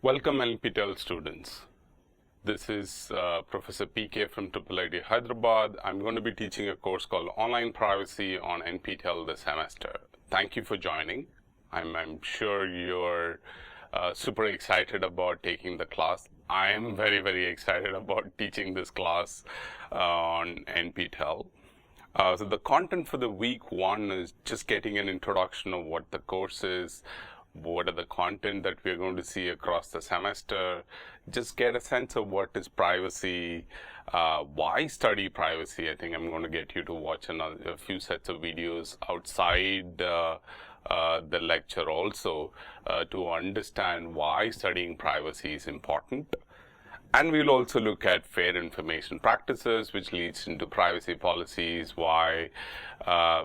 Welcome NPTEL students. This is Professor PK from NPTEL Hyderabad. I'm going to be teaching a course called Online Privacy on NPTEL this semester. Thank you for joining. I'm sure you're super excited about taking the class. I am very, very excited about teaching this class on NPTEL. So the content for the week one is just getting an introduction of what the course is, what are the content that we're going to see across the semester, just get a sense of what is privacy, why study privacy. I think I'm going to get you to watch a few sets of videos outside the lecture also to understand why studying privacy is important. And we'll also look at fair information practices, which leads into privacy policies, why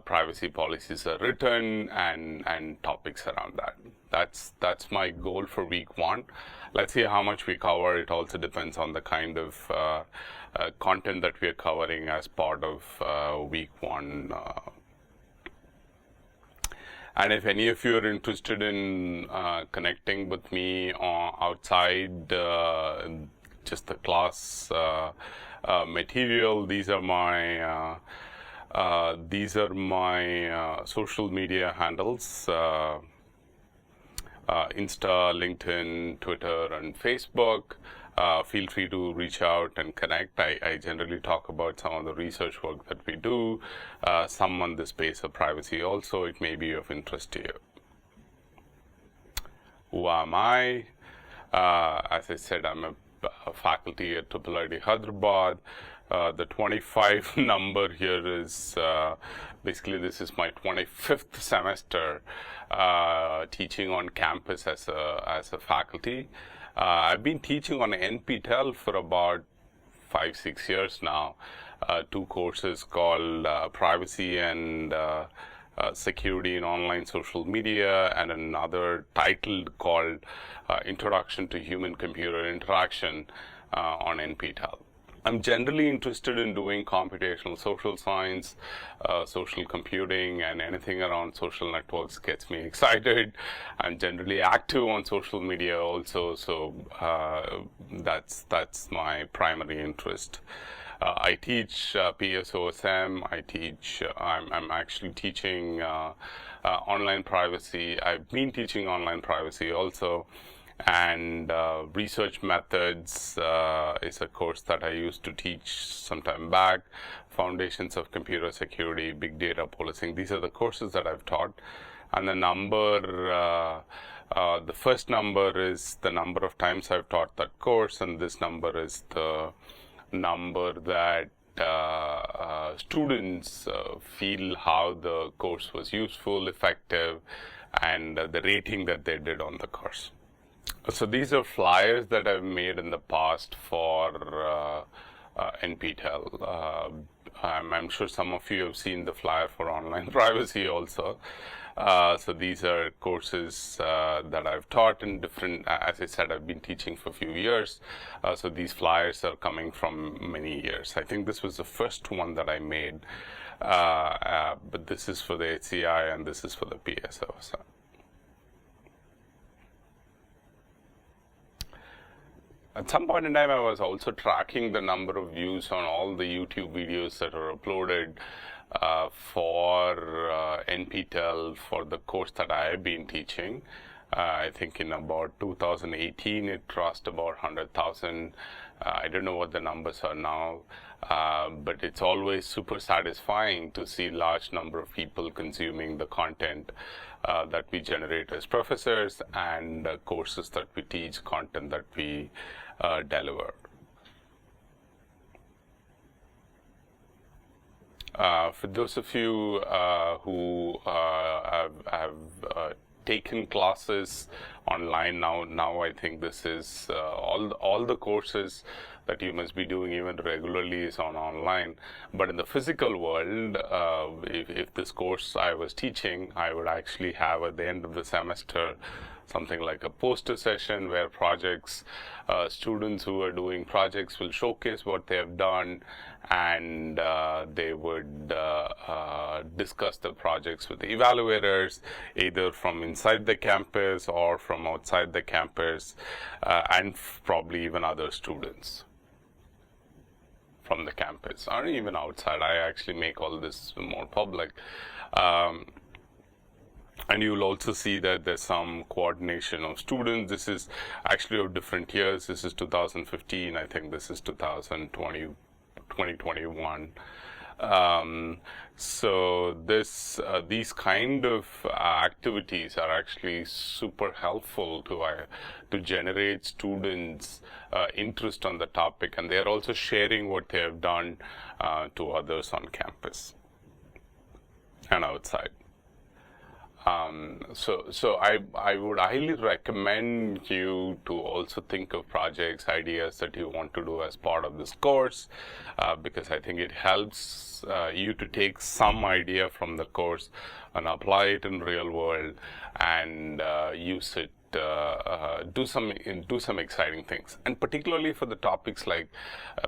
privacy policies are written, and topics around that. That's my goal for week one. Let's see how much we cover. It also depends on the kind of content that we are covering as part of week one. And if any of you are interested in connecting with me outside just the class material, these are my social media handles: Insta, LinkedIn, Twitter, and Facebook. Feel free to reach out and connect. I generally talk about some of the research work that we do, some on the space of privacy also. It may be of interest to you. Who am I? As I said, I'm a faculty at NPTEL Hyderabad. The 25 number here is basically this is my 25th semester teaching on campus as a faculty. I've been teaching on NPTEL for about 5-6 years now. Two courses called Privacy and Security in Online Social Media, and another titled called Introduction to Human-Computer Interaction on NPTEL. I'm generally interested in doing computational social science, social computing, and anything around social networks gets me excited. I'm generally active on social media also, so that's my primary interest. I teach PSOSM. I'm actually teaching online privacy. I've been teaching online privacy also. And research methods is a course that I used to teach some time back. Foundations of computer security, big data policing. These are the courses that I've taught. And the number, the first number is the number of times I've taught that course, and this number is the number that students feel how the course was useful, effective, and the rating that they did on the course. So these are flyers that I've made in the past for NPTEL. I'm sure some of you have seen the flyer for online privacy also. So these are courses that I've taught in different, as I said, I've been teaching for a few years. So these flyers are coming from many years. I think this was the first one that I made, but this is for the HCI and this is for the PSO. So. At some point in time, I was also tracking the number of views on all the YouTube videos that are uploaded for NPTEL for the course that I have been teaching. I think in about 2018, it crossed about 100,000. I don't know what the numbers are now, but it's always super satisfying to see large number of people consuming the content that we generate as professors, and courses that we teach, content that we deliver. For those of you who have taken classes online now I think this is all the courses that you must be doing even regularly is online. But in the physical world, if this course I was teaching, I would actually have at the end of the semester something like a poster session where students who are doing projects will showcase what they have done, and they would discuss the projects with the evaluators, either from inside the campus or from outside the campus, and probably even other students from the campus, or even outside. I actually make all this more public. And you'll also see that there's some coordination of students. This is actually of different years. This is 2015. I think this is 2021. So these kind of activities are actually super helpful to generate students' interest on the topic, and they're also sharing what they have done to others on campus and outside. So I would highly recommend you to also think of projects, ideas that you want to do as part of this course, because I think it helps you to take some idea from the course and apply it in real world, and use it, do some exciting things, and particularly for the topics like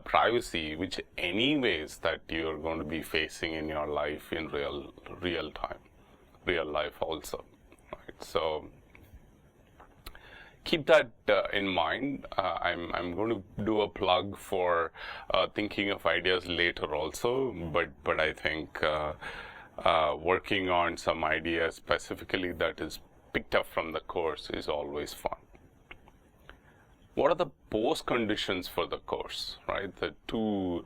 privacy, which anyways that you're going to be facing in your life in real life also, right? So keep that in mind. I'm going to do a plug for thinking of ideas later also, but I think working on some ideas specifically that is picked up from the course is always fun. What are the post conditions for the course, right? The two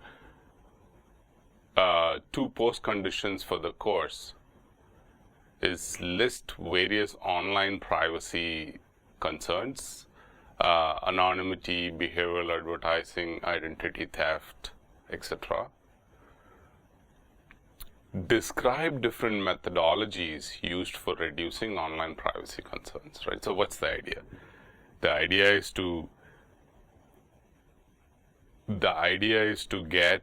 post conditions for the course is list various online privacy concerns, anonymity, behavioral advertising, identity theft, etc. Describe different methodologies used for reducing online privacy concerns, right? So what's the idea? The idea is to get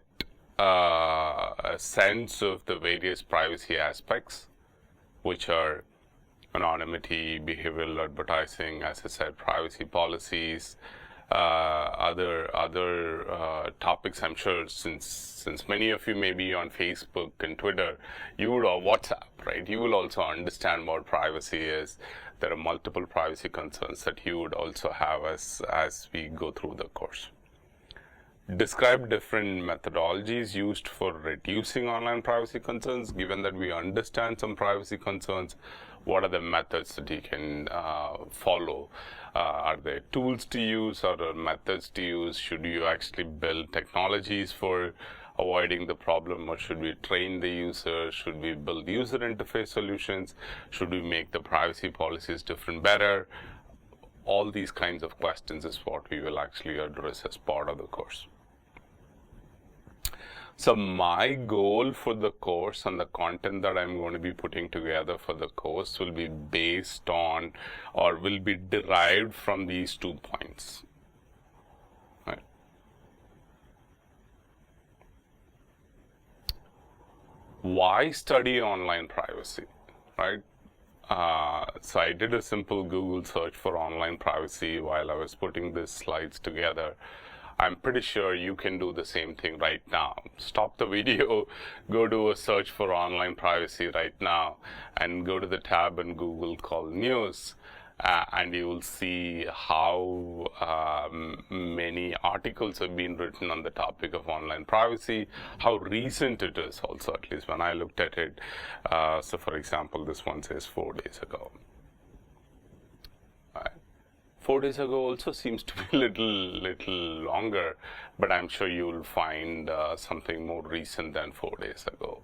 a sense of the various privacy aspects, which are anonymity, behavioral advertising, as I said, privacy policies, other topics. I'm sure since many of you may be on Facebook and Twitter, or WhatsApp, right? You will also understand what privacy is. There are multiple privacy concerns that you would also have as we go through the course. Describe different methodologies used for reducing online privacy concerns. Given that we understand some privacy concerns, what are the methods that you can follow? Are there tools to use, or are methods to use? Should you actually build technologies for avoiding the problem, or should we train the user? Should we build user interface solutions? Should we make the privacy policies different, better? All these kinds of questions is what we will actually address as part of the course. So my goal for the course and the content that I'm going to be putting together for the course will be based on, or will be derived from, these 2 points. Right? Why study online privacy, right? So I did a simple Google search for online privacy while I was putting these slides together. I'm pretty sure you can do the same thing right now. Stop the video, go do a search for online privacy right now, and go to the tab in Google called News, and you will see how many articles have been written on the topic of online privacy, how recent it is also, at least when I looked at it. So for example, this one says 4 days ago. 4 days ago also seems to be a little longer, but I'm sure you will find something more recent than 4 days ago.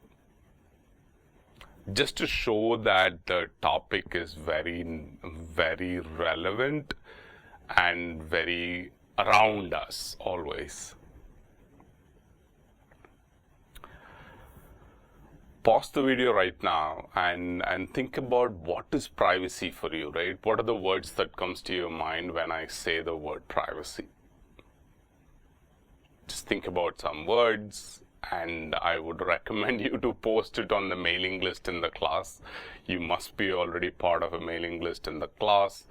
Just to show that the topic is very, very relevant and very around us always. Pause the video right now and think about what is privacy for you, right? What are the words that comes to your mind when I say the word privacy? Just think about some words, and I would recommend you to post it on the mailing list in the class. You must be already part of a mailing list in the class.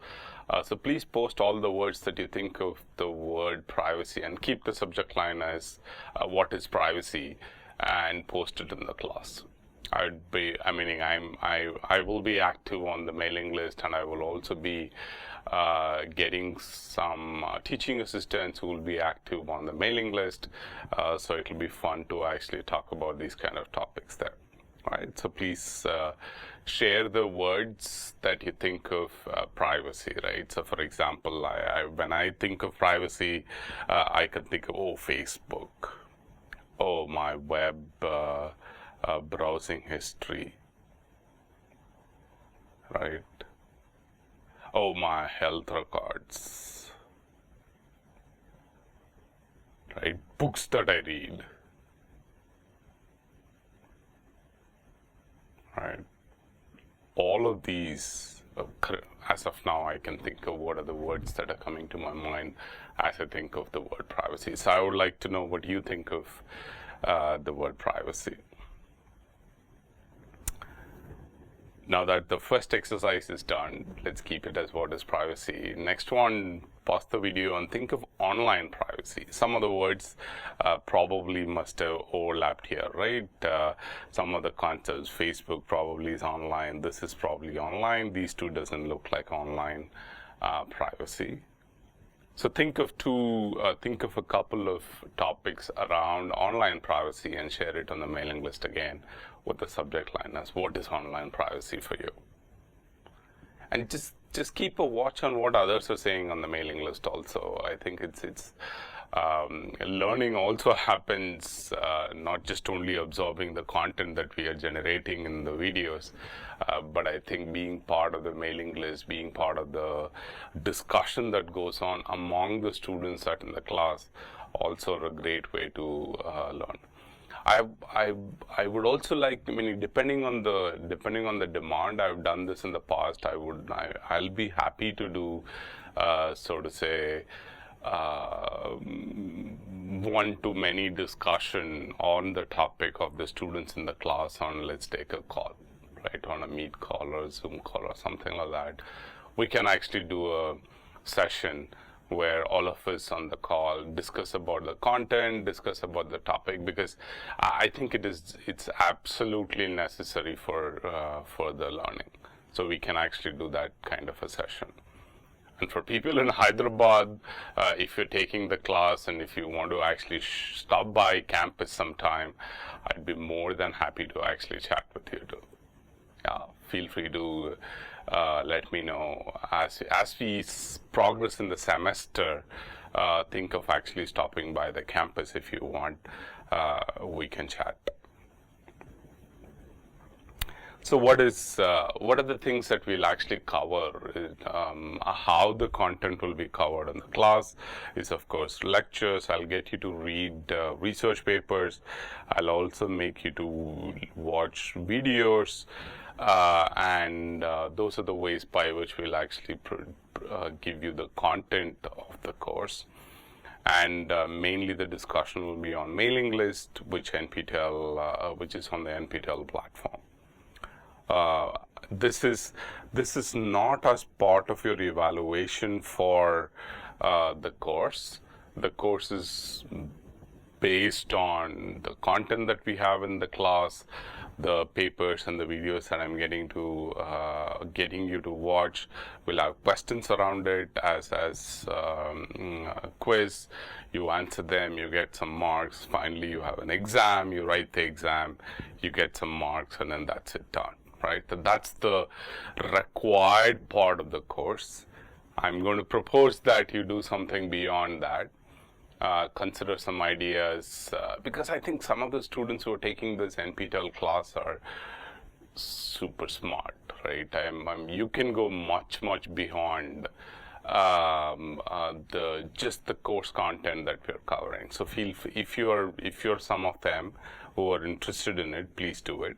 So please post all the words that you think of the word privacy, and keep the subject line as what is privacy, and post it in the class. I will be active on the mailing list, and I will also be getting some teaching assistants who will be active on the mailing list. So it will be fun to actually talk about these kind of topics there. Right, so please share the words that you think of privacy, right? So for example, when I think of privacy, I can think of, oh, Facebook, oh, my web browsing history, right? Oh, my health records, right? Books that I read, right? All of these, as of now, I can think of what are the words that are coming to my mind as I think of the word privacy. So I would like to know what you think of the word privacy. Now that the first exercise is done, let's keep it as what is privacy. Next one, pause the video and think of online privacy. Some of the words probably must have overlapped here, right? Some of the concepts, Facebook probably is online. This is probably online. These two doesn't look like online privacy. So think of a couple of topics around online privacy and share it on the mailing list again with the subject line as what is online privacy for you. And just keep a watch on what others are saying on the mailing list also. I think it's learning also happens not just only absorbing the content that we are generating in the videos, but I think being part of the mailing list, being part of the discussion that goes on among the students that in the class, also a great way to learn. I would also like, depending on the demand, I've done this in the past. I'll be happy to do, so to say, one-to-many discussion on the topic of the students in the class on let's take a call, right, on a Meet call or a Zoom call or something like that. We can actually do a session where all of us on the call discuss about the content, discuss about the topic, because I think it's absolutely necessary for the learning. So we can actually do that kind of a session. And for people in Hyderabad, if you're taking the class and if you want to actually stop by campus sometime, I'd be more than happy to actually chat with you too. Feel free to let me know as we progress in the semester. Think of actually stopping by the campus if you want. We can chat. So what are the things that we'll actually cover? How the content will be covered in the class is, of course, lectures. I'll get you to read research papers. I'll also make you to watch videos. And those are the ways by which we'll actually give you the content of the course. And mainly the discussion will be on mailing list, which is on the NPTEL platform. This is not as part of your evaluation for the course. The course is based on the content that we have in the class, the papers and the videos that I'm getting you to watch. We'll have questions around it as quiz. You answer them, you get some marks. Finally, you have an exam. You write the exam, you get some marks, and then that's it done. Right? That's the required part of the course. I'm going to propose that you do something beyond that. Consider some ideas, because I think some of the students who are taking this NPTEL class are super smart, right? You can go much beyond just the course content that we're covering. So if you're some of them who are interested in it, please do it.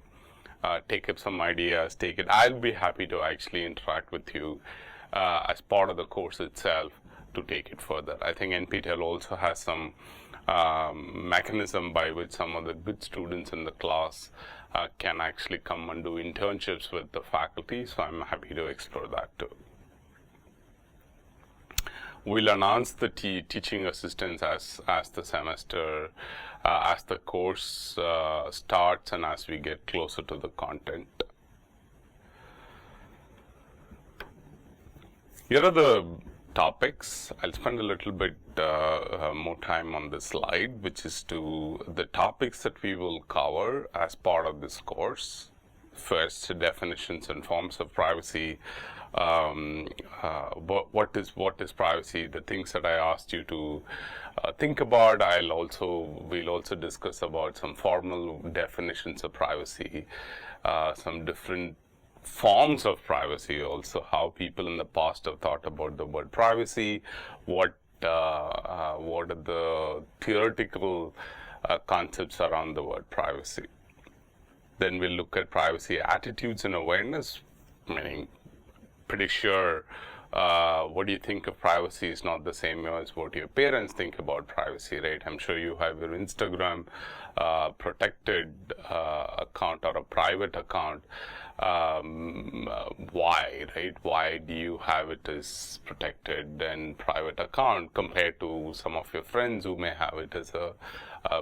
Take up some ideas, take it. I'll be happy to actually interact with you as part of the course itself to take it further. I think NPTEL also has some mechanism by which some of the good students in the class can actually come and do internships with the faculty, so I'm happy to explore that too. We'll announce the teaching assistants as the semester, as the course starts and as we get closer to the content. Here are the topics. I'll spend a little bit more time on this slide, which is to the topics that we will cover as part of this course. First, definitions and forms of privacy. What is privacy? The things that I asked you to think about. We'll also discuss about some formal definitions of privacy, some different forms of privacy, also how people in the past have thought about the word privacy, what are the theoretical concepts around the word privacy. Then we'll look at privacy attitudes and awareness, meaning pretty sure what do you think of privacy is not the same as what your parents think about privacy, right? I'm sure you have your Instagram protected account or a private account. Why, right? Why do you have it as protected and private account compared to some of your friends who may have it as a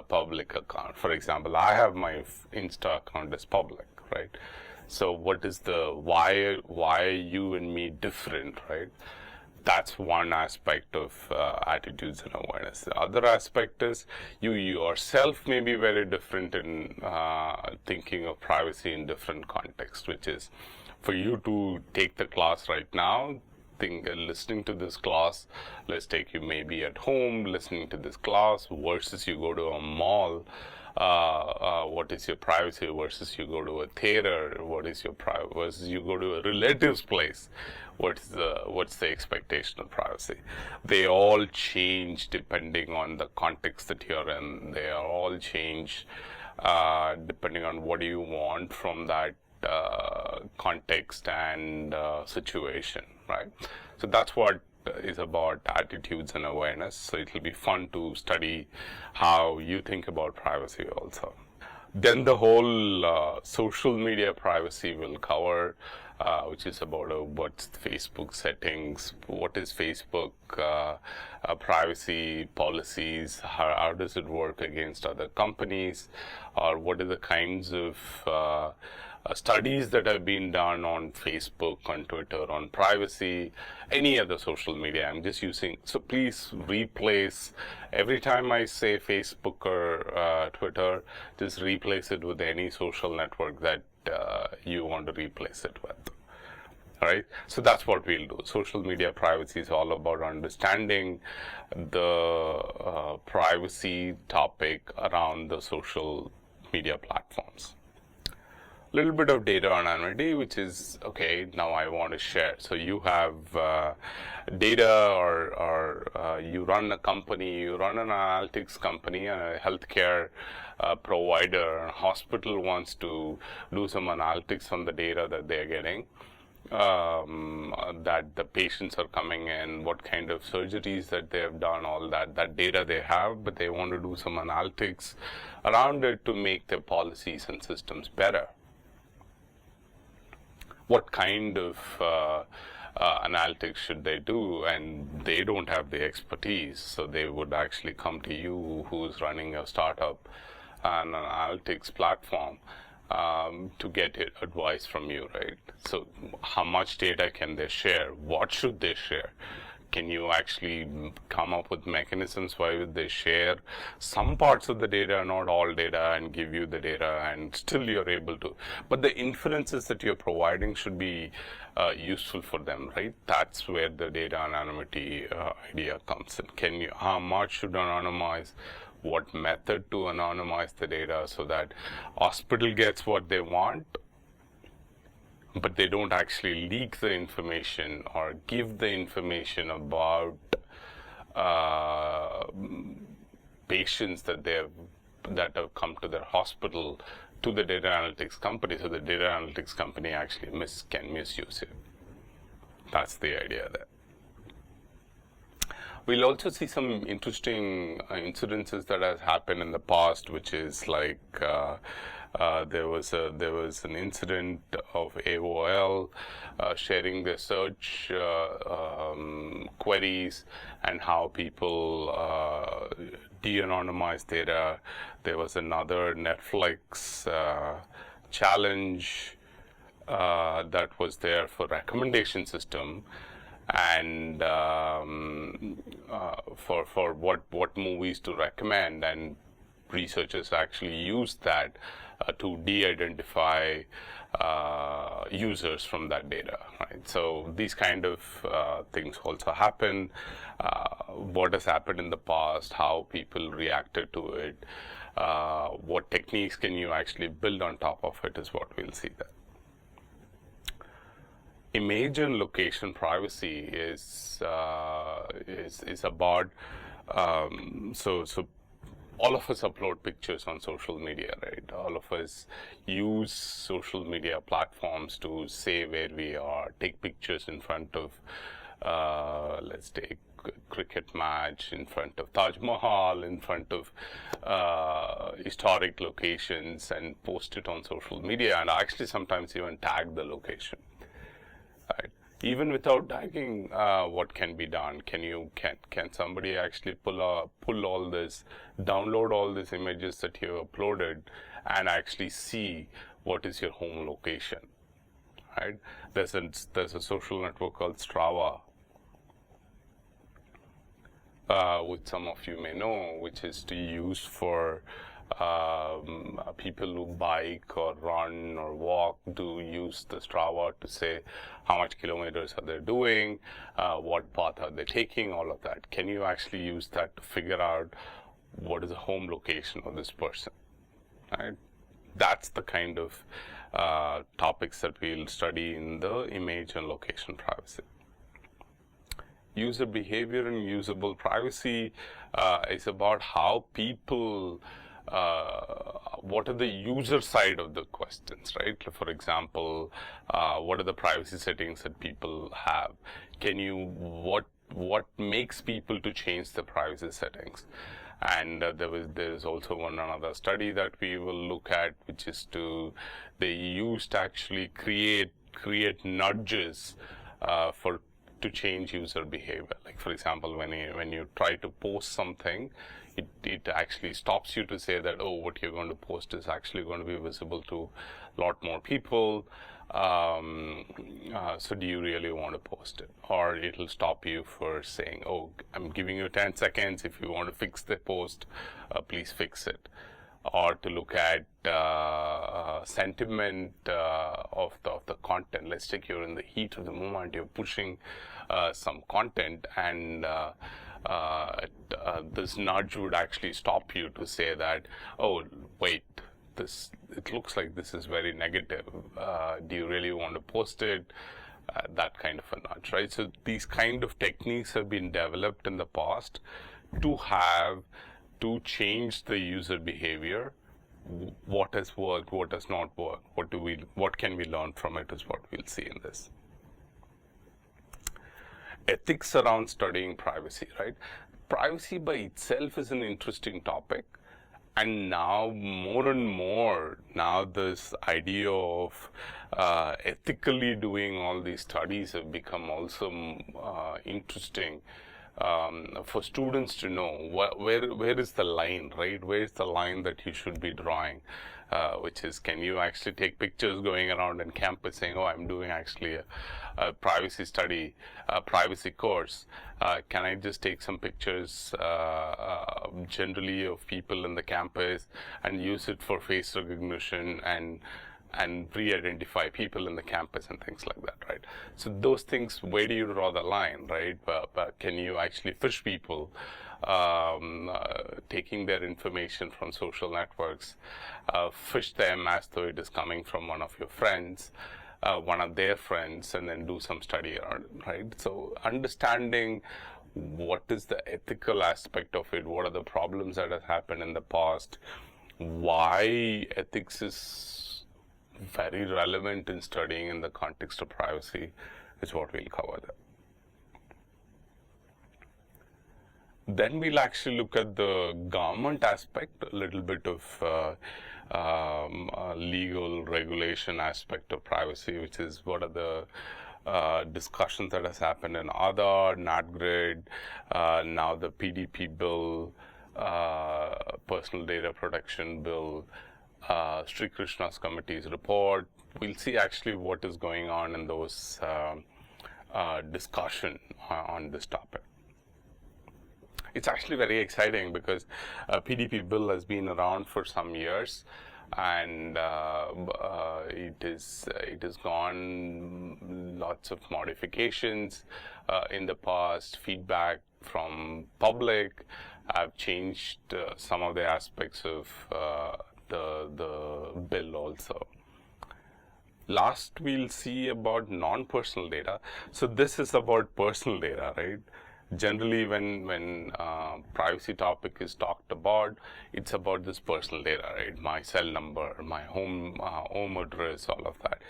public account? For example, I have my Insta account as public, right? So what is the why are you and me different, right? That's one aspect of attitudes and awareness. The other aspect is you yourself may be very different in thinking of privacy in different contexts, which is for you to take the class right now, listening to this class, let's take you maybe at home listening to this class versus you go to a mall. What is your privacy versus you go to a theater? What is your privacy versus you go to a relative's place? What's the expectation of privacy? They all change depending on the context that you're in. They all change depending on what do you want from that context and situation, right? So that's what is about attitudes and awareness. So it will be fun to study how you think about privacy also. Then the whole social media privacy will cover, which is about what's Facebook settings, what is Facebook privacy policies, how does it work against other companies, or what are the kinds of studies that have been done on Facebook, on Twitter, on privacy, any other social media. I'm just using, so please replace, every time I say Facebook or Twitter, just replace it with any social network that you want to replace it with. All right, so that's what we'll do. Social media privacy is all about understanding the privacy topic around the social media platforms. Little bit of data anonymity, which is, okay, now I want to share. So you have data or you run a company, you run an analytics company, a healthcare provider, a hospital wants to do some analytics on the data that they're getting, that the patients are coming in, what kind of surgeries that they have done, all that data they have, but they want to do some analytics around it to make their policies and systems better. What kind of analytics should they do? And they don't have the expertise, so they would actually come to you, who's running a startup and an analytics platform, to get advice from you, right? So how much data can they share? What should they share? Can you actually come up with mechanisms why would they share some parts of the data, not all data, and give you the data, and still you're able to, but the inferences that you're providing should be useful for them, right? That's where the data anonymity idea comes in. How much should anonymize? What method to anonymize the data so that hospital gets what they want, but they don't actually leak the information or give the information about patients that have come to their hospital to the data analytics company, so the data analytics company actually can misuse it. That's the idea there. We'll also see some interesting incidences that has happened in the past, which is like There was an incident of AOL sharing their search queries and how people de-anonymize data. There was another Netflix challenge that was there for recommendation system, and for what movies to recommend, and researchers actually used that to de-identify users from that data, right? So these kind of things also happen. What has happened in the past, how people reacted to it, what techniques can you actually build on top of it is what we'll see there. Image and location privacy is about so all of us upload pictures on social media, right? All of us use social media platforms to say where we are, take pictures in front of, let's take a cricket match, in front of Taj Mahal, in front of historic locations, and post it on social media, and actually sometimes even tag the location. Right. Even without tagging, what can be done? Can somebody actually pull all this, download all these images that you uploaded, and actually see what is your home location? Right. There's a social network called Strava, which some of you may know, which is to use for people who bike or run or walk, do use the Strava to say how much kilometers are they doing, what path are they taking, all of that. Can you actually use that to figure out what is the home location of this person, right? That's the kind of topics that we'll study in the image and location privacy. User behavior and usable privacy is about how people what are the user side of the questions, right? For example, what are the privacy settings that people have? What makes people to change the privacy settings? And there is also another study that we will look at, which is they used to actually create nudges to change user behavior. Like, for example, when you try to post something, it actually stops you to say that, oh, what you're going to post is actually going to be visible to a lot more people. So do you really want to post it? Or it'll stop you for saying, oh, I'm giving you 10 seconds. If you want to fix the post, please fix it. Or to look at sentiment of the content. Let's take you're in the heat of the moment, you're pushing some content, and this nudge would actually stop you to say that, oh, wait, it looks like this is very negative. Do you really want to post it? That kind of a nudge, right? So these kind of techniques have been developed in the past to change the user behavior. What has worked, what does not work, what can we learn from it is what we'll see in this. Ethics around studying privacy, right? Privacy by itself is an interesting topic, and now more and more, this idea of ethically doing all these studies have become also interesting. For students to know where is the line, right? Where is the line that you should be drawing? Which is, can you actually take pictures going around in campus saying, oh, I'm doing actually a privacy study, a privacy course. Can I just take some pictures generally of people in the campus and use it for face recognition and re-identify people in the campus and things like that, right? So those things, where do you draw the line, right? But can you actually fish people, taking their information from social networks, fish them as though it is coming from one of your friends, one of their friends, and then do some study around it, right? So understanding what is the ethical aspect of it, what are the problems that have happened in the past, why ethics is very relevant in studying in the context of privacy is what we'll cover there. Then we'll actually look at the government aspect, a little bit of legal regulation aspect of privacy, which is what are the discussions that has happened in Aadhaar, NatGrid, now the PDP bill, personal data protection bill, Sri Krishna's committee's report. We'll see actually what is going on in those discussion on this topic. It's actually very exciting because PDP bill has been around for some years, and it has gone lots of modifications in the past. Feedback from public have changed some of the aspects of the bill also. Last, we'll see about non-personal data. So this is about personal data, right? Generally, when privacy topic is talked about, it's about this personal data, right? My cell number, my home address, all of that.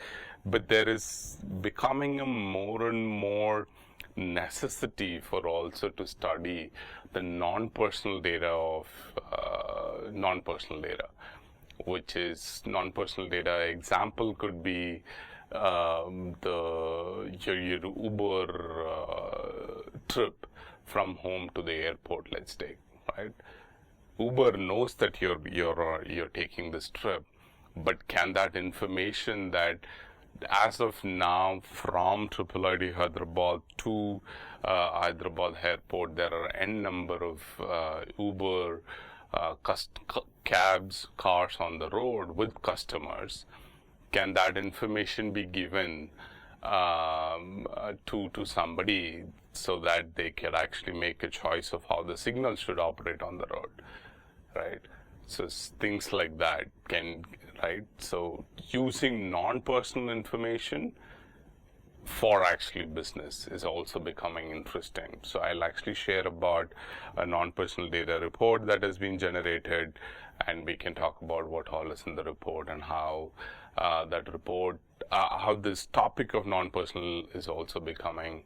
But there is becoming a more and more necessity for also to study the non-personal data of non-personal data, which is non-personal data. Example could be your Uber trip from home to the airport, let's take, right? Uber knows that you're taking this trip, but can that information that as of now from IIIT Hyderabad to Hyderabad airport, there are n number of Uber cabs, cars on the road with customers. Can that information be given to somebody so that they can actually make a choice of how the signal should operate on the road, right? So things like that can, right? So using non-personal information for actually business is also becoming interesting. So I'll actually share about a non-personal data report that has been generated, and we can talk about what all is in the report and how that report, how this topic of non-personal is also becoming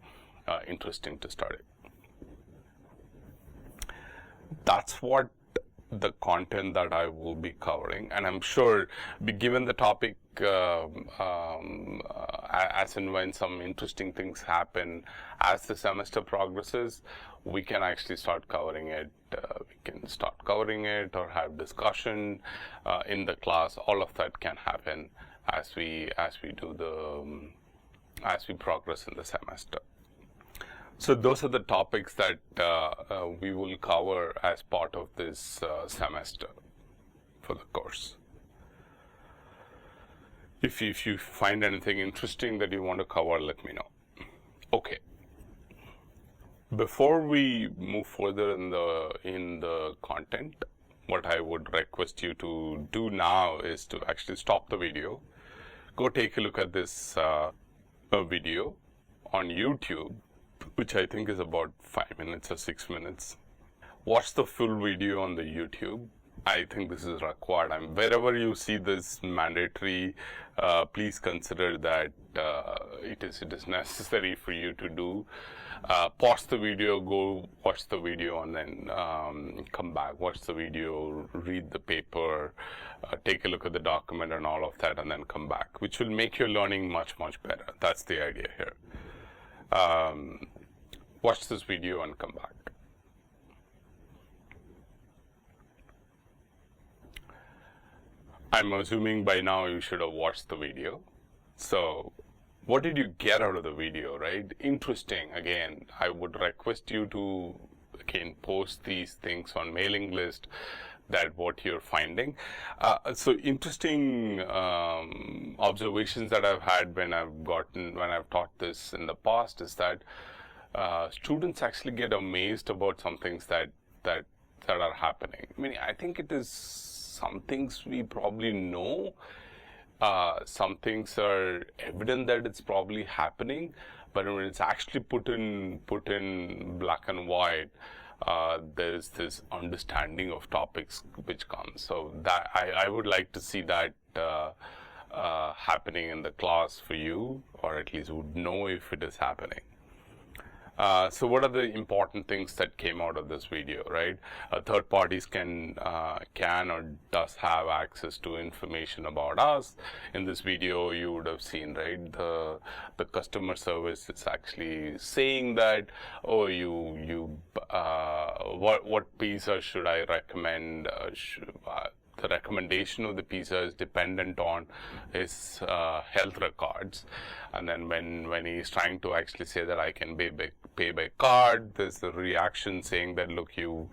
interesting to study. That's what the content that I will be covering, and I'm sure, given the topic, as and when some interesting things happen as the semester progresses, we can actually start covering it. We can start covering it or have discussion in the class. All of that can happen as we do the as we progress in the semester. So those are the topics that we will cover as part of this semester for the course. If you find anything interesting that you want to cover, let me know. Okay. Before we move further in the content, what I would request you to do now is to actually stop the video, go take a look at this video on YouTube, which I think is about 5 minutes or 6 minutes. Watch the full video on the YouTube. I think this is required. Wherever you see this mandatory, please consider that it is necessary for you to do. Pause the video, go watch the video, and then come back, watch the video, read the paper, take a look at the document and all of that, and then come back, which will make your learning much, much better. That's the idea here. Watch this video and come back. I'm assuming by now you should have watched the video. So what did you get out of the video, right? Interesting. Again, I would request you to, again, post these things on mailing list, that what you're finding. So interesting observations that I've had when I've taught this in the past is that students actually get amazed about some things that are happening. I mean, I think it is some things we probably know. Some things are evident that it's probably happening, but when it's actually put in black and white, there's this understanding of topics which comes. So that I would like to see that happening in the class for you, or at least would know if it is happening. So what are the important things that came out of this video, right? Third parties can or does have access to information about us. In this video, you would have seen, right? The customer service is actually saying that, oh, what pizza should I recommend? The recommendation of the pizza is dependent on his health records, and then when he's trying to actually say that I can pay by card, there's a reaction saying that, look, you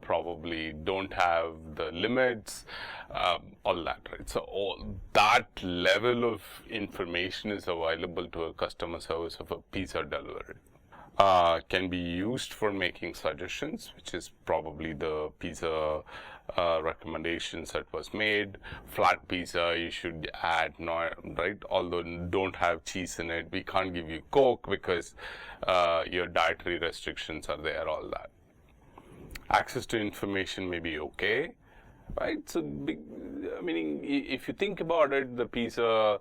probably don't have the limits, all that, right? So all that level of information is available to a customer service of a pizza delivery. Can be used for making suggestions, which is probably the pizza recommendations that was made. Flat pizza, you should add, right? Although don't have cheese in it, we can't give you Coke because your dietary restrictions are there, all that. Access to information may be okay, right? So, meaning, if you think about it, the pizza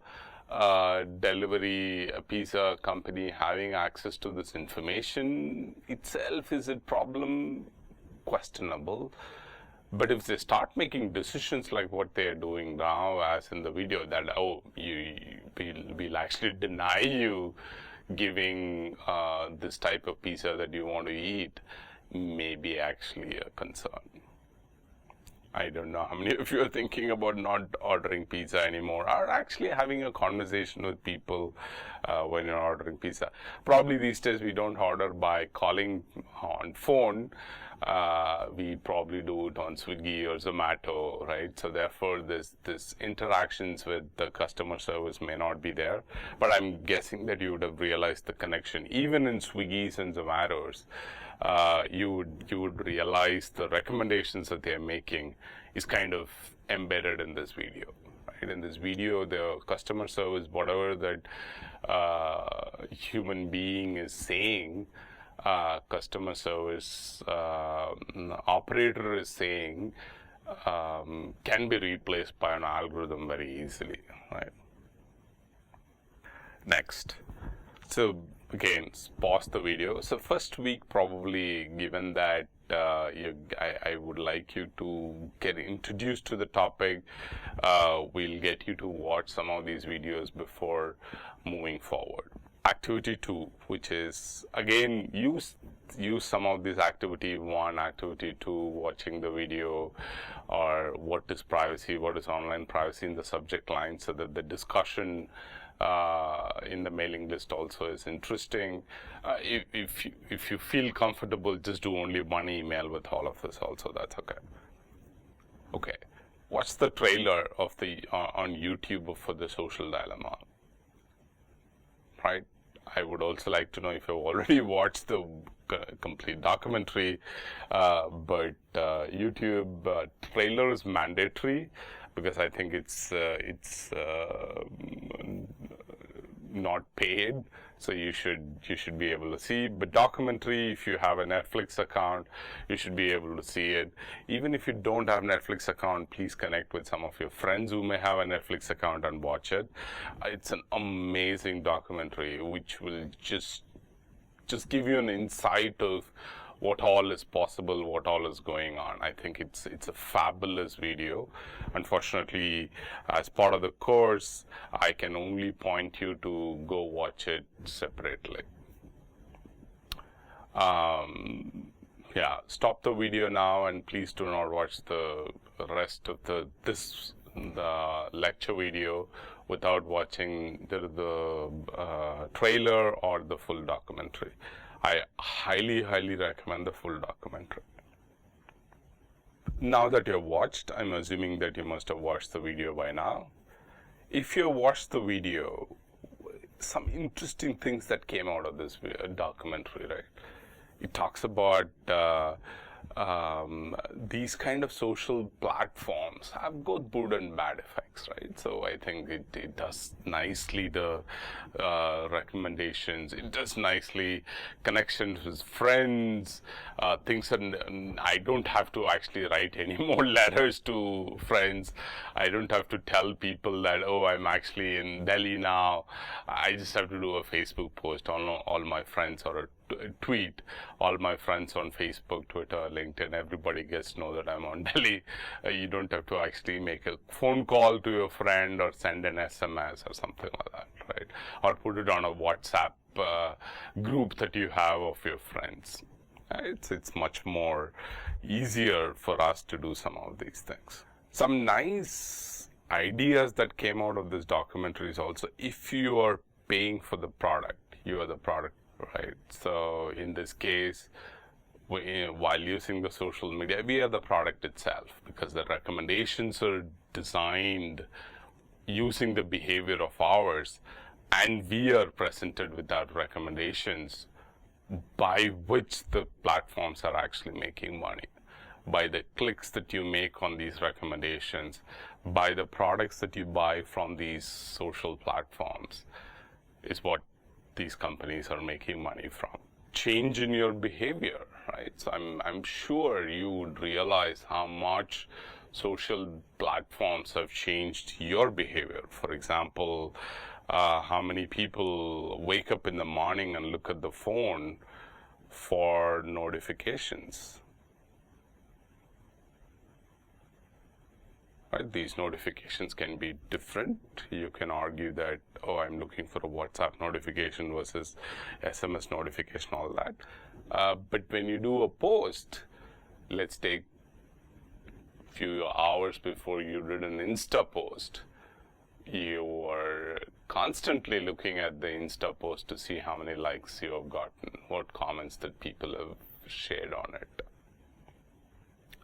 delivery, a pizza company having access to this information itself is a problem, questionable. But if they start making decisions like what they are doing now, as in the video, that, oh, we'll actually deny you giving this type of pizza that you want to eat, may be actually a concern. I don't know how many of you are thinking about not ordering pizza anymore, or actually having a conversation with people when you're ordering pizza. Probably these days we don't order by calling on phone. We probably do it on Swiggy or Zomato, right? So therefore, this interactions with the customer service may not be there. But I'm guessing that you would have realized the connection. Even in Swiggy's and Zomatos, you would realize the recommendations that they're making is kind of embedded in this video. Right? In this video, the customer service, whatever that human being is saying, customer service operator is saying, can be replaced by an algorithm very easily, right? Next. So again, pause the video. So first week, probably, given that I would like you to get introduced to the topic, we'll get you to watch some of these videos before moving forward. Activity 2, which is, again, use some of this activity 1, activity 2, watching the video, or what is privacy, what is online privacy in the subject line, so that the discussion in the mailing list also is interesting. If you feel comfortable, just do only one email with all of this also, that's okay. Okay, what's the trailer of on YouTube for the social dilemma? Right? I would also like to know if you've already watched the complete documentary, but YouTube trailer is mandatory, because I think it's not paid, so you should be able to see. But documentary, if you have a Netflix account, you should be able to see it. Even if you don't have a Netflix account, please connect with some of your friends who may have a Netflix account and watch it. It's an amazing documentary which will just give you an insight of what all is possible, what all is going on. I think it's a fabulous video. Unfortunately, as part of the course, I can only point you to go watch it separately. Yeah, stop the video now, and please do not watch the rest of the lecture video without watching the trailer or the full documentary. I highly recommend the full documentary. Now that you've watched, I'm assuming that you must have watched the video by now. If you watched the video, some interesting things that came out of this documentary, right? It talks about these kind of social platforms have both good and bad effects, right? So I think it does nicely the recommendations. It does nicely connections with friends, things that I don't have to actually write any more letters to friends. I don't have to tell people that, oh, I'm actually in Delhi now. I just have to do a Facebook post. All my friends are tweet, all my friends on Facebook, Twitter, LinkedIn, everybody gets to know that I'm on Delhi. You don't have to actually make a phone call to your friend or send an SMS or something like that, right? Or put it on a WhatsApp group that you have of your friends. It's much more easier for us to do some of these things. Some nice ideas that came out of this documentary is also, if you are paying for the product, you are the product, right? So in this case, while using the social media, we are the product itself, because the recommendations are designed using the behavior of ours, and we are presented with our recommendations by which the platforms are actually making money, by the clicks that you make on these recommendations, by the products that you buy from these social platforms, is what these companies are making money from. Change in your behavior, right? So I'm sure you would realize how much social platforms have changed your behavior. For example, how many people wake up in the morning and look at the phone for notifications? Right? These notifications can be different. You can argue that, oh, I'm looking for a WhatsApp notification versus SMS notification, all that. But when you do a post, let's take a few hours before you did an Insta post, you are constantly looking at the Insta post to see how many likes you have gotten, what comments that people have shared on it.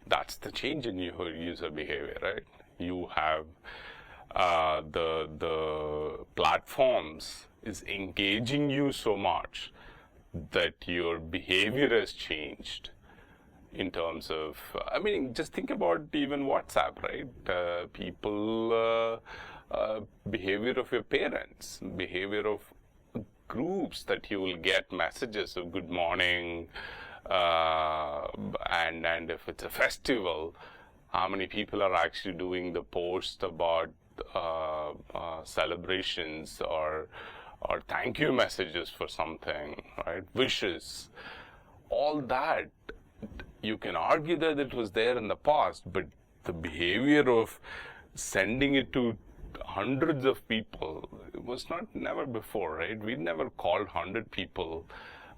That's the change in your user behavior, right? You have the platforms is engaging you so much that your behavior has changed in terms of, I mean, just think about even WhatsApp, right? People, behavior of your parents, behavior of groups that you will get messages of good morning, and if it's a festival, how many people are actually doing the post about celebrations or thank you messages for something, right? Wishes. All that, you can argue that it was there in the past, but the behavior of sending it to hundreds of people was never before, right? We never called 100 people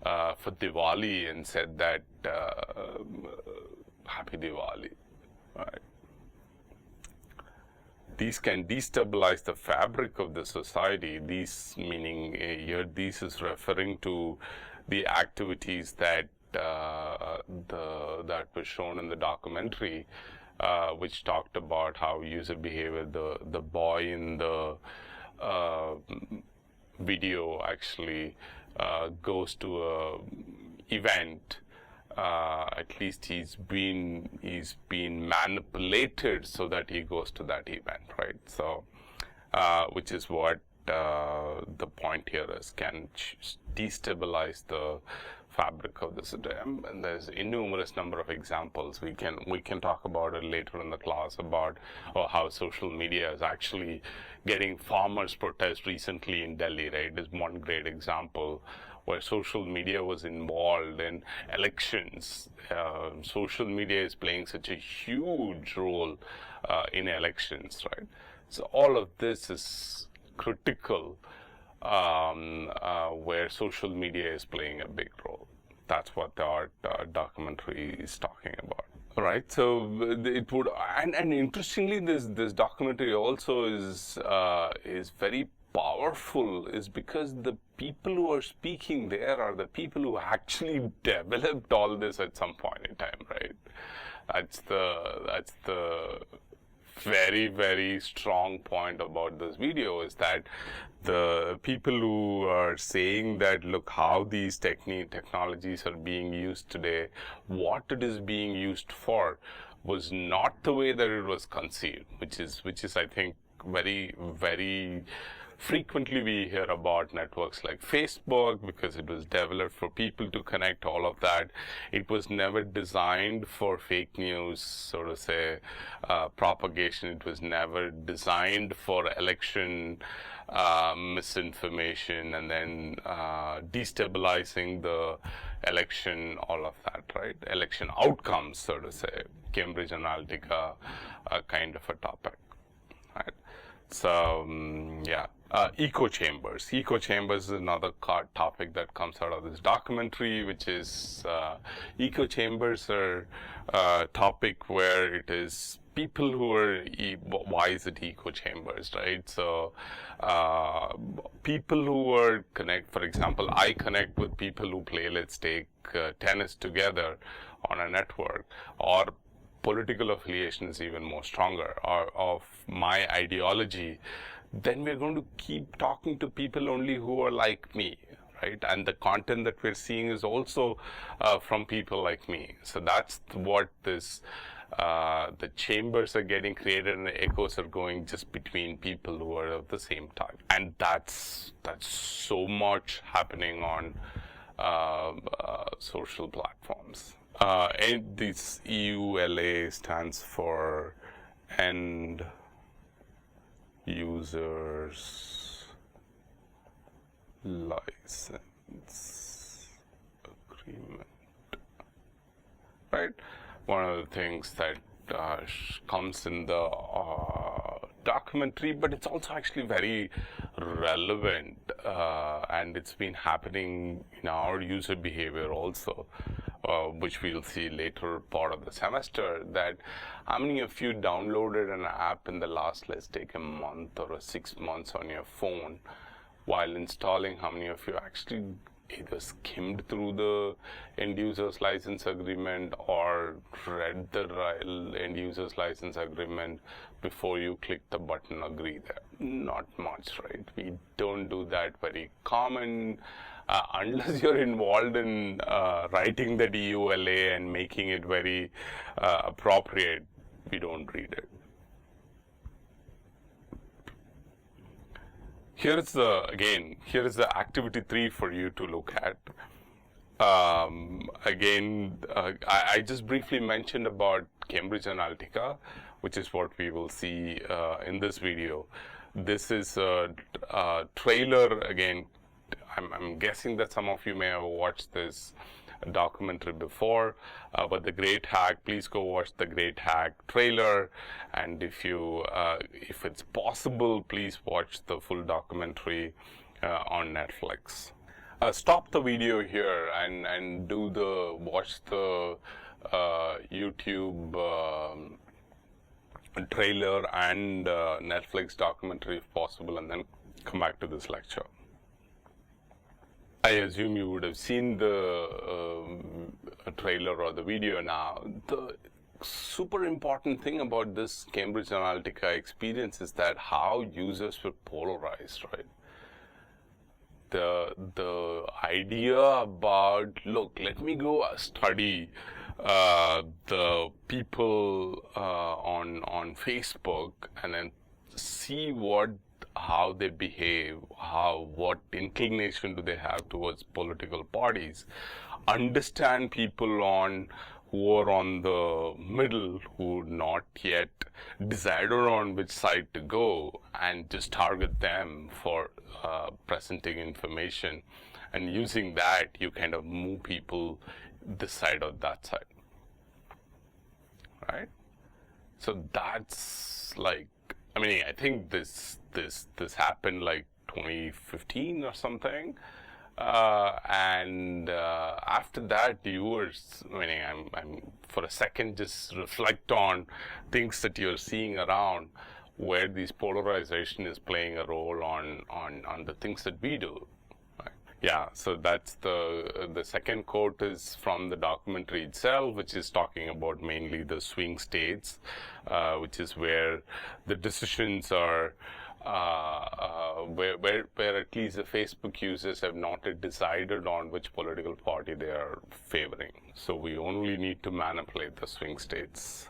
for Diwali and said that Happy Diwali. Right. These can destabilize the fabric of the society. These, meaning here, this is referring to the activities that that was shown in the documentary, which talked about how user behavior. The boy in the video actually goes to a event. At least he's been manipulated so that he goes to that event, right? So, which is what the point here is, can destabilize the fabric of the system. And there's innumerous number of examples. We can talk about it later in the class about how social media is actually getting farmers' protest recently in Delhi, right? Is one great example where social media was involved in elections. Social media is playing such a huge role in elections, right? So all of this is critical, where social media is playing a big role. That's what the art documentary is talking about. Right, so it would, and interestingly, this documentary also is very powerful, is because the people who are speaking there are the people who actually developed all this at some point in time, right? That's the very, very strong point about this video, is that the people who are saying that, look how these technologies are being used today, what it is being used for, was not the way that it was conceived, which is I think very, very frequently we hear about networks like Facebook because it was developed for people to connect, all of that. It was never designed for fake news, so to say, propagation. It was never designed for election misinformation and then destabilizing the election, all of that, right? Election outcomes, so to say. Cambridge Analytica kind of a topic, right? So, yeah. Echo chambers. Echo chambers is another topic that comes out of this documentary, which is echo chambers are a topic where it is people who are, why is it echo chambers, right? So, people who are for example, I connect with people who play, let's take tennis together on a network, or political affiliation is even more stronger, or of my ideology, then we're going to keep talking to people only who are like me, right? And the content that we're seeing is also from people like me. So that's what this, the chambers are getting created and the echoes are going just between people who are of the same type. And that's so much happening on social platforms. And this EULA stands for End Users License Agreement, right? One of the things that comes in the documentary, but it's also actually very relevant, and it's been happening in our user behavior also, which we'll see later part of the semester, that how many of you downloaded an app in the last, let's take a month or 6 months on your phone, while installing, how many of you actually either skimmed through the end user's license agreement or read the end user's license agreement before you click the button agree there? Not much, right? We don't do that very common. Unless you're involved in writing the EULA and making it very appropriate, we don't read it. Here's the activity 3 for you to look at. I just briefly mentioned about Cambridge Analytica, which is what we will see in this video. This is a trailer again. I'm guessing that some of you may have watched this documentary before, but The Great Hack, please go watch The Great Hack trailer, and if it's possible, please watch the full documentary on Netflix. Stop the video here and watch the YouTube trailer and Netflix documentary if possible, and then come back to this lecture. I assume you would have seen the trailer or the video now. The super important thing about this Cambridge Analytica experience is that how users were polarized, right? The idea about, look, let me go study the people on Facebook and then see how they behave, what inclination do they have towards political parties, understand people who are on the middle, who not yet decided on which side to go, and just target them for presenting information, and using that you kind of move people this side or that side, right? So that's like, I mean, I think this happened like 2015 or something, and after that, viewers, I'm for a second just reflect on things that you're seeing around, where this polarization is playing a role on the things that we do. Yeah, so that's the second quote is from the documentary itself, which is talking about mainly the swing states, which is where the decisions are, where at least the Facebook users have not yet decided on which political party they are favoring. So we only need to manipulate the swing states.